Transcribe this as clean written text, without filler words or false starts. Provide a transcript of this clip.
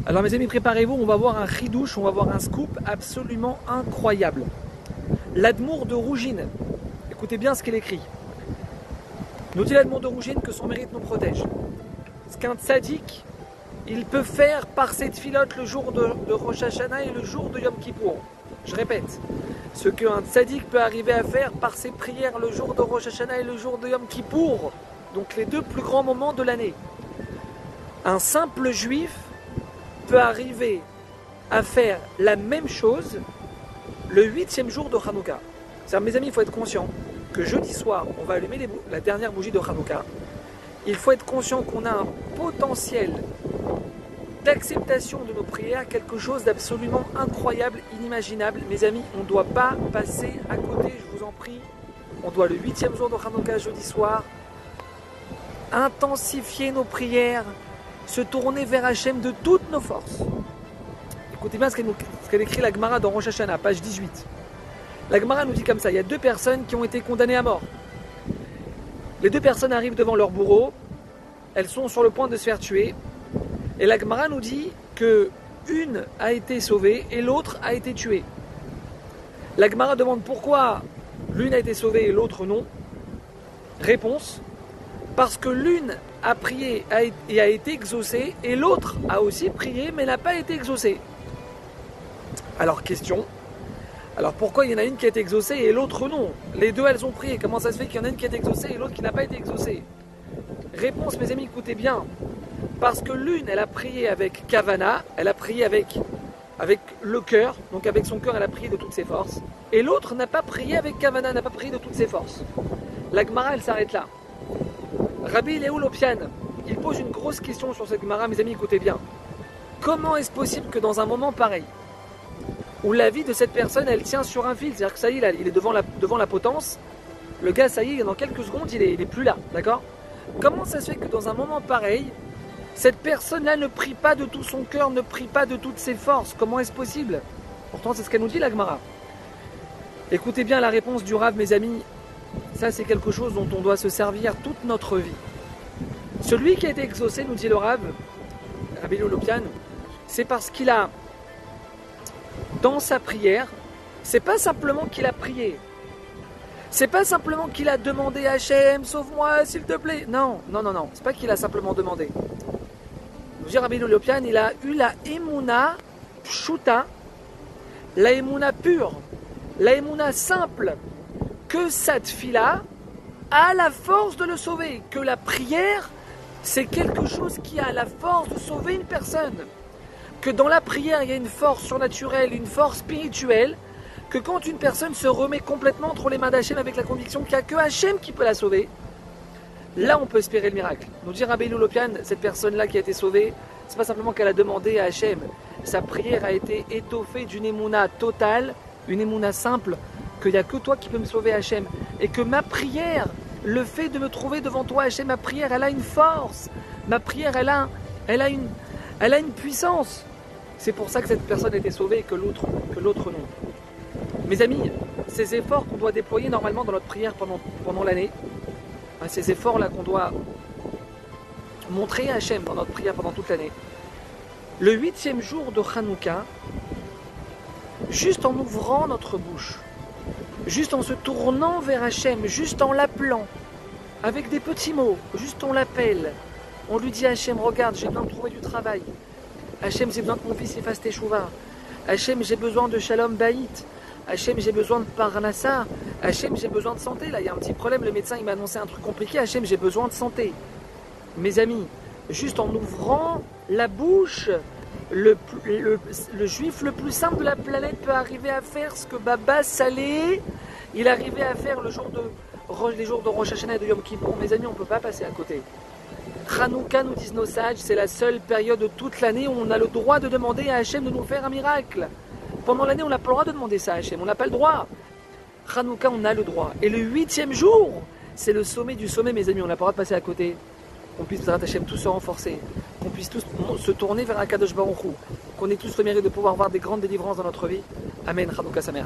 Alors mes amis, préparez-vous, on va voir un chidouche, on va voir un scoop absolument incroyable. L'Admour de Rougine, écoutez bien ce qu'il écrit. Nous dit l'Admour de Rougine que son mérite nous protège. Ce qu'un tzaddik, il peut faire par cette filote le jour de Rosh Hashanah et le jour de Yom Kippour. Je répète, ce qu'un tzaddik peut arriver à faire par ses prières le jour de Rosh Hashanah et le jour de Yom Kippour, donc les deux plus grands moments de l'année. Un simple juif peut arriver à faire la même chose le 8e jour de Hanouka. C'est-à-dire, mes amis, il faut être conscient que jeudi soir, on va allumer la dernière bougie de Hanouka. Il faut être conscient qu'on a un potentiel d'acceptation de nos prières, quelque chose d'absolument incroyable, inimaginable. Mes amis, on ne doit pas passer à côté, je vous en prie. On doit le 8e jour de Hanouka, jeudi soir, intensifier nos prières, se tourner vers Hachem de toutes nos forces. Écoutez bien ce qu'elle écrit la Gemara dans Rosh Hashanah, page 18. La Gemara nous dit comme ça, il y a deux personnes qui ont été condamnées à mort. Les deux personnes arrivent devant leur bourreau, elles sont sur le point de se faire tuer, et la Gemara nous dit que une a été sauvée et l'autre a été tuée. La Gemara demande pourquoi l'une a été sauvée et l'autre non. Réponse, parce que l'une a prié et a été exaucée, et l'autre a aussi prié mais n'a pas été exaucée. Alors question, alors pourquoi il y en a une qui a été exaucée et l'autre non? Les deux elles ont prié, comment ça se fait qu'il y en a une qui a été exaucée et l'autre qui n'a pas été exaucée? Réponse mes amis, écoutez bien, parce que l'une elle a prié avec Kavana, elle a prié avec le cœur, donc avec son cœur elle a prié de toutes ses forces, et l'autre n'a pas prié avec Kavana, n'a pas prié de toutes ses forces. La Gemara elle s'arrête là. Rabbi Léou Lopian, il pose une grosse question sur cette Gemara, mes amis, écoutez bien. Comment est-ce possible que dans un moment pareil, où la vie de cette personne, elle tient sur un fil, c'est-à-dire que ça y est, il est devant la potence, le gars, ça y est, dans quelques secondes, il est plus là, d'accord? Comment ça se fait que dans un moment pareil, cette personne-là ne prie pas de tout son cœur, ne prie pas de toutes ses forces? Comment est-ce possible? Pourtant, c'est ce qu'elle nous dit, la Gemara. Écoutez bien la réponse du Rav, mes amis. Ça, c'est quelque chose dont on doit se servir toute notre vie. Celui qui a été exaucé, nous dit le Rav, Rabbi Lopian, c'est parce qu'il a, dans sa prière, c'est pas simplement qu'il a prié, c'est pas simplement qu'il a demandé à Hachem, sauve-moi s'il te plaît. Non, c'est pas qu'il a simplement demandé. Nous dit Rabbi Lopian, il a eu la Emouna Pshuta, la Emouna pure, la Emouna simple, que cette fille-là a la force de le sauver, que la prière, c'est quelque chose qui a la force de sauver une personne, que dans la prière, il y a une force surnaturelle, une force spirituelle, que quand une personne se remet complètement entre les mains d'Hachem avec la conviction qu'il n'y a que Hachem qui peut la sauver, là on peut espérer le miracle. Nous dit Rabbi Lopian, cette personne-là qui a été sauvée, c'est pas simplement qu'elle a demandé à Hachem, sa prière a été étoffée d'une émouna totale, une émouna simple, qu'il n'y a que toi qui peux me sauver, Hachem, et que ma prière, le fait de me trouver devant toi, Hachem, ma prière, elle a une force, ma prière, elle a une puissance. C'est pour ça que cette personne a été sauvée et que l'autre non. Mes amis, ces efforts qu'on doit déployer normalement dans notre prière pendant l'année, ces efforts-là qu'on doit montrer à Hachem dans notre prière pendant toute l'année, le 8e jour de Hanouka, juste en ouvrant notre bouche, juste en se tournant vers Hachem, juste en l'appelant, avec des petits mots, juste on l'appelle, on lui dit Hachem, regarde, j'ai besoin de trouver du travail. Hachem, j'ai besoin que mon fils fasse teshuva. Hachem, j'ai besoin de shalom baït. Hachem, j'ai besoin de parnassa. Hachem, j'ai besoin de santé. Là, il y a un petit problème, le médecin il m'a annoncé un truc compliqué. Hachem, j'ai besoin de santé. Mes amis, juste en ouvrant la bouche, le juif le plus simple de la planète peut arriver à faire ce que Baba Salé, il arrivait à faire les jours de Rosh Hashanah et de Yom Kippour. Mes amis, on ne peut pas passer à côté. Hanouka, nous disent nos sages, c'est la seule période de toute l'année où on a le droit de demander à Hachem de nous faire un miracle. Pendant l'année, on n'a pas le droit de demander ça à Hachem, on n'a pas le droit. Hanouka, on a le droit. Et le 8e jour, c'est le sommet du sommet, mes amis, on n'a pas le droit de passer à côté. Qu'on puisse, Hachem, tous se renforcer, qu'on puisse tous se tourner vers Akadosh Baruch Hu, qu'on ait tous le mérite de pouvoir voir des grandes délivrances dans notre vie. Amen, Hanouka Samer.